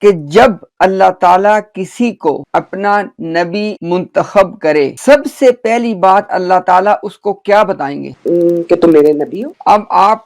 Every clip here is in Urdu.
کہ جب اللہ تعالیٰ کسی کو اپنا نبی منتخب کرے سب سے پہلی بات اللہ تعالیٰ اس کو کیا بتائیں گے؟ کہ تم میرے نبی ہو۔ اب آپ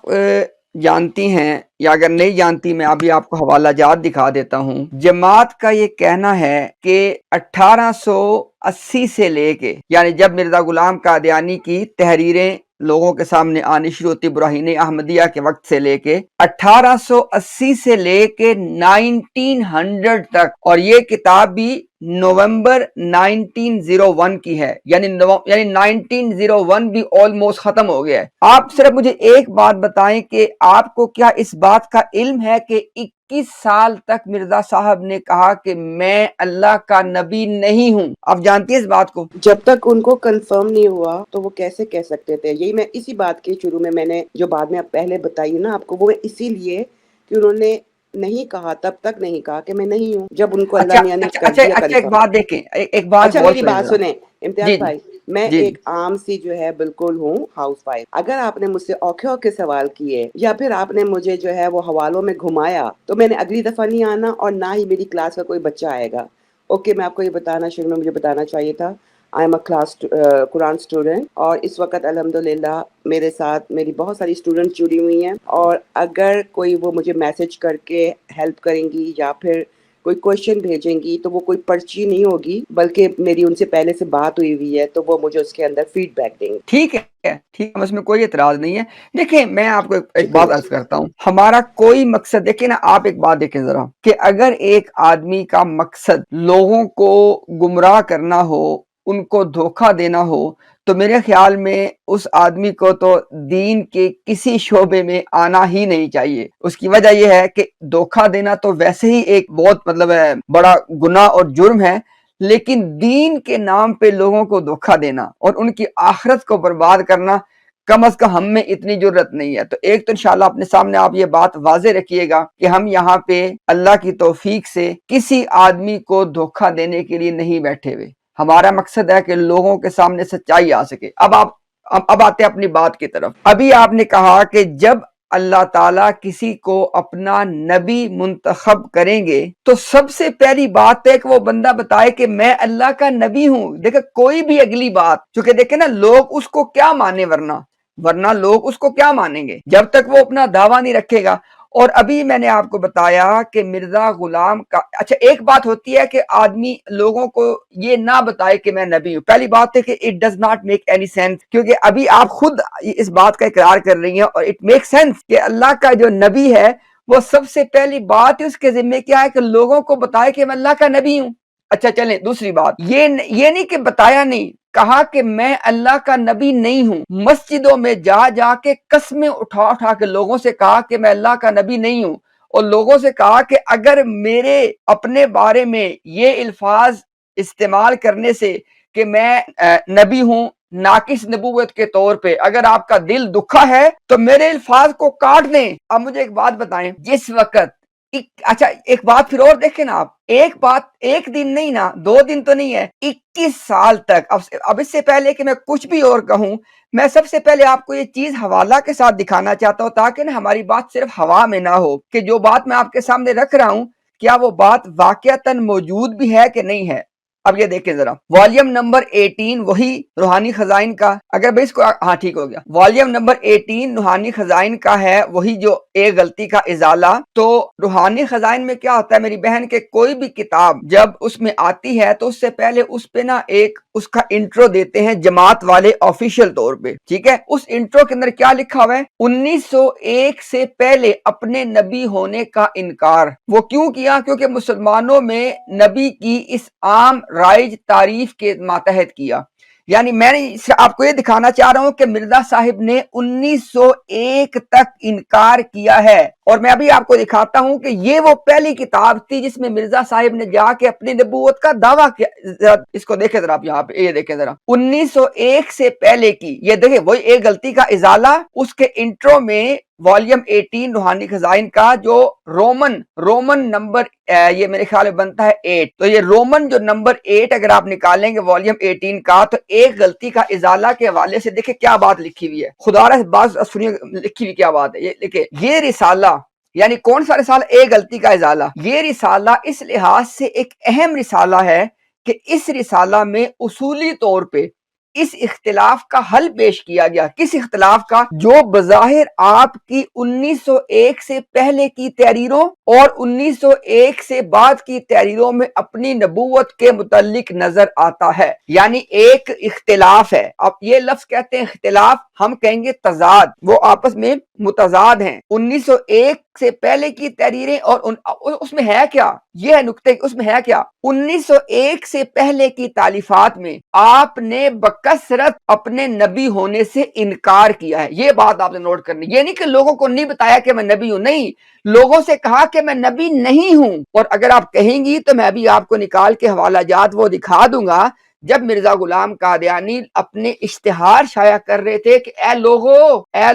جانتی ہیں یا اگر نہیں جانتی میں ابھی آپ کو حوالہ جات دکھا دیتا ہوں۔ جماعت کا یہ کہنا ہے کہ 1880 سے لے کے یعنی جب مرزا غلام قادیانی کی تحریریں لوگوں کے سامنے آنی شروع ہوتی براہین احمدیہ کے وقت سے لے کے 1880 سے لے کے 1900 تک، اور یہ کتاب بھی نومبر 1901 کی ہے، یعنی 1901 بھی آلموسٹ ختم ہو گیا ہے۔ آپ صرف مجھے ایک بات بتائیں کہ آپ کو کیا اس بات کا علم ہے کہ 21 سال تک مرزا صاحب نے کہا کہ میں اللہ کا نبی نہیں ہوں؟ آپ جانتی ہیں اس بات کو؟ جب تک ان کو کنفرم نہیں ہوا تو وہ کیسے کہہ سکتے تھے؟ یہی میں اسی بات کے شروع میں نے جو بعد میں پہلے بتائی نا آپ کو، وہ اسی لیے کہ انہوں نے نہیں کہا، تب تک نہیں کہا کہ میں نہیں ہوں، جب ان کو اللہ میاں نے کر دیا اچھا ایک کنفرم۔ بات دیکھیں، ایک بات اچھا غور میری کریں بات ذرا۔ سنیں امتیاز جی بھائی، میں جی ایک عام سی جو ہے بالکل ہوں ہاؤس وائف۔ اگر آپ نے مجھ سے اوکھے اوکھے سوال کیے یا پھر آپ نے مجھے جو ہے وہ حوالوں میں گھمایا تو میں نے اگلی دفعہ نہیں آنا، اور نہ ہی میری کلاس کا کوئی بچہ آئے گا۔ اوکے، میں آپ کو یہ بتانا شروع میں مجھے بتانا چاہیے تھا، I am a class Quran student, اور اس وقت الحمدللہ میرے ساتھ میری بہت ساری اسٹوڈنٹ جڑی ہوئی ہیں، اور اگر کوئی وہ مجھے میسج کر کے ہیلپ کریں گی یا پھر کوئی کوشچن بھیجیں گی تو وہ کوئی پرچی نہیں ہوگی، بلکہ میری ان سے پہلے سے بات ہوئی ہوئی ہے، تو وہ مجھے اس کے اندر فیڈ بیک دیں گے۔ ٹھیک ہے، اس میں کوئی اعتراض نہیں ہے۔ دیکھیں میں آپ کو ایک بات شکریہ۔ عرض کرتا ہوں، ہمارا کوئی مقصد، دیکھیں نا آپ ایک بات دیکھیں ذرا، کہ اگر ایک آدمی کا مقصد لوگوں کو گمراہ کرنا ہو، ان کو دھوکہ دینا ہو، تو میرے خیال میں اس آدمی کو تو دین کے کسی شعبے میں آنا ہی نہیں چاہیے۔ اس کی وجہ یہ ہے کہ دھوکہ دینا تو ویسے ہی ایک بہت بڑا گناہ اور جرم ہے، لیکن دین کے نام پہ لوگوں کو دھوکہ دینا اور ان کی آخرت کو برباد کرنا، کم از کم ہم میں اتنی جرت نہیں ہے۔ تو ایک تو انشاءاللہ اپنے سامنے آپ یہ بات واضح رکھیے گا کہ ہم یہاں پہ اللہ کی توفیق سے کسی آدمی کو دھوکہ دینے کے لیے نہیں بیٹھے ہوئے۔ ہمارا مقصد ہے کہ لوگوں کے سامنے سچائی آ سکے۔ اب آتے ہیں اپنی بات کی طرف۔ ابھی آپ نے کہا کہ جب اللہ تعالیٰ کسی کو اپنا نبی منتخب کریں گے تو سب سے پہلی بات ہے کہ وہ بندہ بتائے کہ میں اللہ کا نبی ہوں۔ دیکھیں کوئی بھی اگلی بات، چونکہ دیکھیں نا لوگ اس کو کیا مانے، ورنہ لوگ اس کو کیا مانیں گے جب تک وہ اپنا دعویٰ نہیں رکھے گا۔ اور ابھی میں نے آپ کو بتایا کہ مرزا غلام کا، اچھا ایک بات ہوتی ہے کہ آدمی لوگوں کو یہ نہ بتائے کہ میں نبی ہوں۔ پہلی بات ہے کہ it does not make any sense, کیونکہ ابھی آپ خود اس بات کا اقرار کر رہی ہیں، اور اٹ میک سینس کہ اللہ کا جو نبی ہے وہ سب سے پہلی بات اس کے ذمہ کیا ہے کہ لوگوں کو بتائے کہ میں اللہ کا نبی ہوں۔ اچھا چلیں دوسری بات، یہ نہیں کہ بتایا نہیں، کہا کہ میں اللہ کا نبی نہیں ہوں۔ مسجدوں میں جا کے قسمیں اٹھا کے لوگوں سے کہا کہ میں اللہ کا نبی نہیں ہوں، اور لوگوں سے کہا کہ اگر میرے اپنے بارے میں یہ الفاظ استعمال کرنے سے کہ میں نبی ہوں ناقص نبوت کے طور پہ، اگر آپ کا دل دکھا ہے تو میرے الفاظ کو کاٹ دیں۔ اب مجھے ایک بات بتائیں، جس وقت اچھا ایک بات پھر اور دیکھیں نا آپ، ایک بات ایک دن نہیں نا، 2 دن تو نہیں ہے، 21 سال تک۔ اب اس سے پہلے کہ میں کچھ بھی اور کہوں، میں سب سے پہلے آپ کو یہ چیز حوالہ کے ساتھ دکھانا چاہتا ہوں تاکہ نا ہماری بات صرف ہوا میں نہ ہو، کہ جو بات میں آپ کے سامنے رکھ رہا ہوں کیا وہ بات واقعتاً موجود بھی ہے کہ نہیں ہے۔ اب یہ دیکھیں ذرا، والیوم نمبر 18 وہی روحانی خزائن کا، اگر بھائی اس کو ہاں ٹھیک ہو گیا، والیوم نمبر 18 روحانی خزائن کا ہے، وہی جو ایک غلطی کا ازالہ۔ تو روحانی خزائن میں کیا ہوتا ہے میری بہن، کہ کوئی بھی کتاب جب اس میں آتی ہے تو اس سے پہلے اس پہ نا ایک اس کا انٹرو دیتے ہیں جماعت والے آفیشیل طور پہ، ٹھیک ہے؟ اس انٹرو کے اندر کیا لکھا ہوا ہے؟ 1901 سے پہلے اپنے نبی ہونے کا انکار۔ وہ کیوں کیا؟ کیونکہ مسلمانوں میں نبی کی اس عام رائج تعریف کے ماتحت کیا۔ یعنی میں آپ کو یہ دکھانا چاہ رہا ہوں کہ مرزا صاحب نے 1901 تک انکار کیا ہے، اور میں ابھی آپ کو دکھاتا ہوں کہ یہ وہ پہلی کتاب تھی جس میں مرزا صاحب نے جا کے اپنی نبوت کا دعویٰ کیا۔ اس کو دیکھیں ذرا، آپ یہاں پہ یہ دیکھیں ذرا، 1901 سے پہلے کی، یہ دیکھیں وہی ایک غلطی کا ازالہ، اس کے انٹرو میں والیوم 18 روحانی خزائن کا جو رومن نمبر یہ میرے خیال میں بنتا ہے 8، تو یہ رومن جو نمبر 8 اگر آپ نکالیں گے والیوم 18 کا، تو ایک غلطی کا ازالہ کے حوالے سے دیکھیں کیا بات لکھی ہوئی ہے۔ خدا را بات سنیے لکھی ہوئی کیا بات ہے، یہ دیکھیں، یہ رسالہ یعنی کون سا رسالہ؟ ایک غلطی کا ازالہ۔ یہ رسالہ اس لحاظ سے ایک اہم رسالہ ہے کہ اس رسالہ میں اصولی طور پہ اس اختلاف کا حل پیش کیا گیا۔ کس اختلاف کا؟ جو بظاہر آپ کی 1901 سے پہلے کی تحریروں اور 1901 سے بعد کی تحریروں میں اپنی نبوت کے متعلق نظر آتا ہے۔ یعنی ایک اختلاف ہے، اب یہ لفظ کہتے ہیں اختلاف، ہم کہیں گے تضاد، وہ آپس میں متضاد ہیں۔ 1901 سے پہلے کی تحریریں اور اس میں ہے کیا؟ یہ ہے نکتے، اس میں ہے کیا؟ 1901 سے پہلے کی تالیفات میں آپ نے بکثرت اپنے نبی ہونے سے انکار کیا ہے۔ یہ بات آپ نے نوٹ کرنی، یہ نہیں کہ لوگوں کو نہیں بتایا کہ میں نبی ہوں، نہیں، لوگوں سے کہا کہ میں نبی نہیں ہوں۔ اور اگر آپ کہیں گی تو میں بھی آپ کو نکال کے حوالہ جات وہ دکھا دوں گا، جب مرزا غلام قادیانی اپنے اشتہار شائع کر رہے تھے کہ اے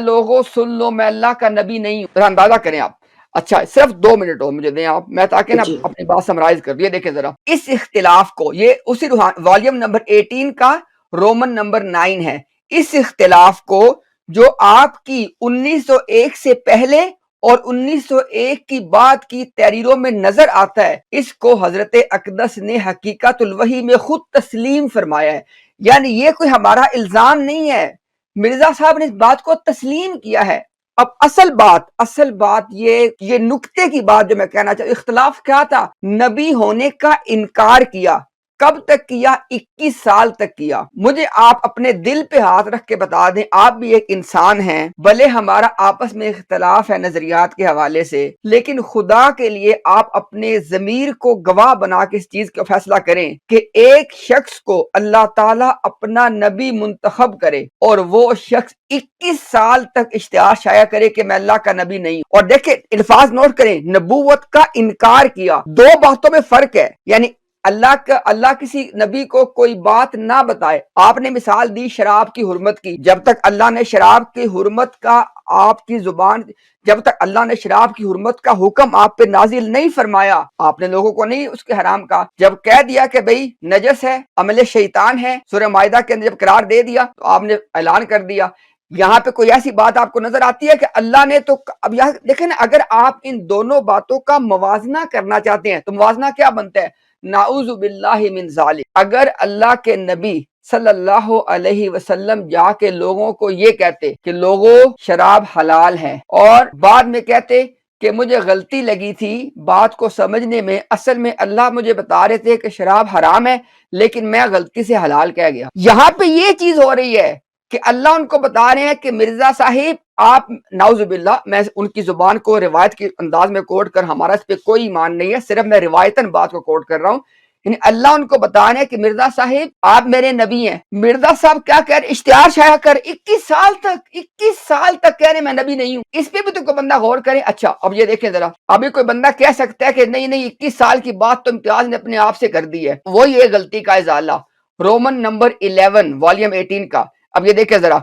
لوگو سن لو، میں اللہ کا نبی نہیں ہوں۔ اندازہ کریں آپ۔ اچھا صرف 2 منٹ اور مجھے دیں آپ، میں تاکہ نا جی اپنی بات سمرائز کر دیا۔ دیکھیں ذرا اس اختلاف کو، یہ اسی والیوم نمبر 18 کا رومن نمبر 9 ہے۔ اس اختلاف کو جو آپ کی 1901 سے پہلے اور 1901 کی بعد کی تحریروں میں نظر آتا ہے، اس کو حضرت اقدس نے حقیقت الوحی میں خود تسلیم فرمایا ہے۔ یعنی یہ کوئی ہمارا الزام نہیں ہے، مرزا صاحب نے اس بات کو تسلیم کیا ہے۔ اب اصل بات یہ نکتے کی بات جو میں کہنا چاہتا ہوں، اختلاف کیا تھا؟ نبی ہونے کا انکار کیا۔ کب تک کیا؟ 21 سال تک کیا۔ مجھے آپ اپنے دل پہ ہاتھ رکھ کے بتا دیں، آپ بھی ایک انسان ہیں، بھلے ہمارا آپس میں اختلاف ہے نظریات کے حوالے سے، لیکن خدا کے لیے آپ اپنے ضمیر کو گواہ بنا کے اس چیز کا فیصلہ کریں کہ ایک شخص کو اللہ تعالیٰ اپنا نبی منتخب کرے اور وہ شخص 21 سال تک اشتہار شائع کرے کہ میں اللہ کا نبی نہیں ہوں۔ اور دیکھیں الفاظ نوٹ کریں، نبوت کا انکار کیا۔ 2 باتوں میں فرق ہے، یعنی اللہ کسی نبی کو کوئی بات نہ بتائے۔ آپ نے مثال دی شراب کی حرمت کی، جب تک اللہ نے شراب کی حرمت کا آپ کی زبان، جب تک اللہ نے شراب کی حرمت کا حکم آپ پہ نازل نہیں فرمایا، آپ نے لوگوں کو نہیں اس کے حرام کا۔ جب کہہ دیا کہ بھئی نجس ہے، عمل شیطان ہے، سورہ مائدہ کے اندر جب قرار دے دیا تو آپ نے اعلان کر دیا۔ یہاں پہ کوئی ایسی بات آپ کو نظر آتی ہے کہ اللہ نے تو، اب یہاں دیکھیں نا، اگر آپ ان دونوں باتوں کا موازنہ کرنا چاہتے ہیں تو موازنہ کیا بنتا ہے؟ نعوذ باللہ من ذالک۔ اگر اللہ کے نبی صلی اللہ علیہ وسلم جا کے لوگوں کو یہ کہتے کہ لوگوں شراب حلال ہے، اور بعد میں کہتے کہ مجھے غلطی لگی تھی بات کو سمجھنے میں، اصل میں اللہ مجھے بتا رہے تھے کہ شراب حرام ہے لیکن میں غلطی سے حلال کہہ گیا۔ یہاں پہ یہ چیز ہو رہی ہے کہ اللہ ان کو بتا رہے ہیں کہ مرزا صاحب آپ، نعوذ باللہ، میں ان کی زبان کو روایت کے انداز میں کوٹ کر، ہمارا اس پہ کوئی ایمان نہیں ہے، صرف میں روایتاً بات کو کوٹ کر رہا ہوں، یعنی اللہ ان کو بتا رہے ہیں کہ مرزا صاحب آپ میرے نبی ہیں۔ مرزا صاحب کیا کہہ رہے؟ اشتہار شائع کر 21 سال تک کہہ رہے میں نبی نہیں ہوں۔ اس پہ بھی تو کوئی بندہ غور کرے۔ اچھا اب یہ دیکھیں ذرا، ابھی کوئی بندہ کہہ سکتا ہے کہ نہیں 21 سال کی بات تو امتیاز نے اپنے آپ سے کر دی ہے، وہی ہے غلطی کا ازالہ، رومن نمبر 11 والیوم 18 کا۔ اب یہ دیکھیں ذرا،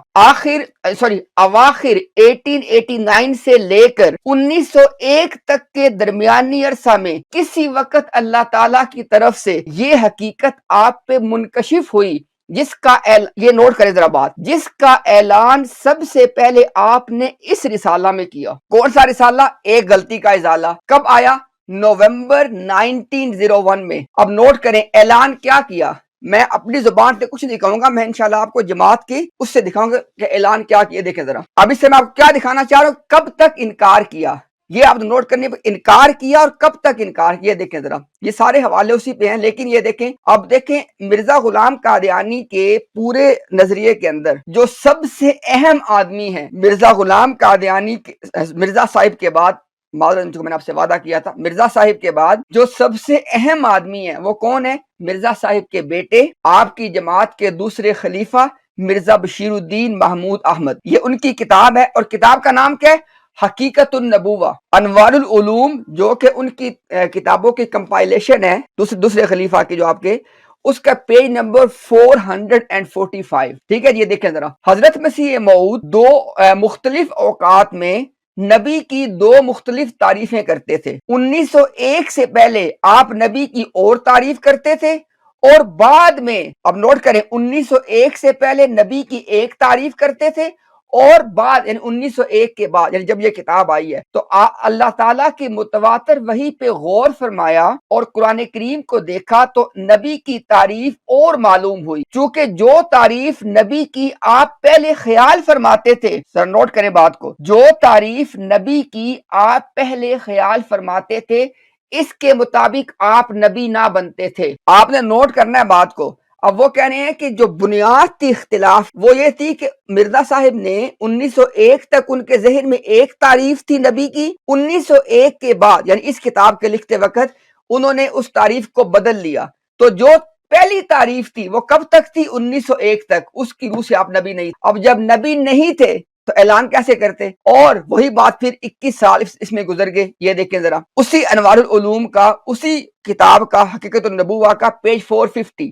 اواخر 1889 سے لے کر 1901 تک کے درمیانی عرصہ میں کسی وقت اللہ تعالیٰ کی طرف سے یہ حقیقت آپ پہ منکشف ہوئی، جس کا یہ نوٹ کریں ذرا بات، جس کا اعلان سب سے پہلے آپ نے اس رسالہ میں کیا۔ کون سا رسالہ؟ ایک غلطی کا ازالہ۔ کب آیا؟ نومبر 1901 میں۔ اب نوٹ کریں اعلان کیا کیا۔ میں اپنی زبان سے کچھ دکھاؤں گا، میں انشاءاللہ آپ کو جماعت کی اس سے دکھاؤں گا کہ اعلان کیا کیا۔ دیکھیں ذرا، اب اس سے میں آپ کیا دکھانا چاہ رہا ہوں، کب تک انکار کیا، یہ آپ نوٹ کرنے پر، انکار کیا اور کب تک انکار کیا۔ دیکھیں ذرا، یہ سارے حوالے اسی پہ ہیں، لیکن یہ دیکھیں، اب دیکھیں مرزا غلام قادیانی کے پورے نظریے کے اندر جو سب سے اہم آدمی ہیں، مرزا غلام قادیانی مرزا صاحب کے بعد، معذرت میں نے آپ سے وعدہ کیا تھا، مرزا صاحب کے بعد جو سب سے اہم آدمی ہیں وہ کون ہے؟ مرزا صاحب کے بیٹے، آپ کی جماعت کے دوسرے خلیفہ مرزا بشیر الدین محمود احمد۔ یہ ان کی کتاب ہے، اور کتاب کا نام کیا ہے؟ حقیقت النبوہ انوار العلوم، جو کہ ان کی کتابوں کی کمپائلیشن ہے دوسرے خلیفہ کی، جو آپ کے، اس کا پیج نمبر 445۔ ٹھیک ہے، یہ دیکھیں ذرا، حضرت مسیح موعود 2 مختلف اوقات میں نبی کی 2 مختلف تعریفیں کرتے تھے۔ 1901 سے پہلے آپ نبی کی اور تعریف کرتے تھے، اور بعد میں، اب نوٹ کریں، 1901 سے پہلے نبی کی ایک تعریف کرتے تھے، اور بعد یعنی 1901 کے بعد یعنی جب یہ کتاب آئی ہے تو اللہ تعالیٰ کی متواتر وحی پہ غور فرمایا اور قرآن کریم کو دیکھا تو نبی کی تعریف اور معلوم ہوئی، چونکہ جو تعریف نبی کی آپ پہلے خیال فرماتے تھے، سر نوٹ کریں بات کو، جو تعریف نبی کی آپ پہلے خیال فرماتے تھے اس کے مطابق آپ نبی نہ بنتے تھے۔ آپ نے نوٹ کرنا ہے بات کو۔ اب وہ کہہ رہے ہیں کہ جو بنیاد تھی اختلاف وہ یہ تھی کہ مرزا صاحب نے 1901 تک ان کے ذہن میں ایک تعریف تھی نبی کی، 1901 کے بعد یعنی اس کتاب کے لکھتے وقت انہوں نے اس تعریف کو بدل لیا۔ تو جو پہلی تعریف تھی وہ کب تک تھی؟ 1901 تک، اس کی روح سے آپ نبی نہیں۔ اب جب نبی نہیں تھے تو اعلان کیسے کرتے؟ اور وہی بات پھر 21 سال اس میں گزر گئے۔ یہ دیکھیں ذرا اسی انوار العلوم کا، اسی کتاب کا حقیقت النبوہ کا پیج 450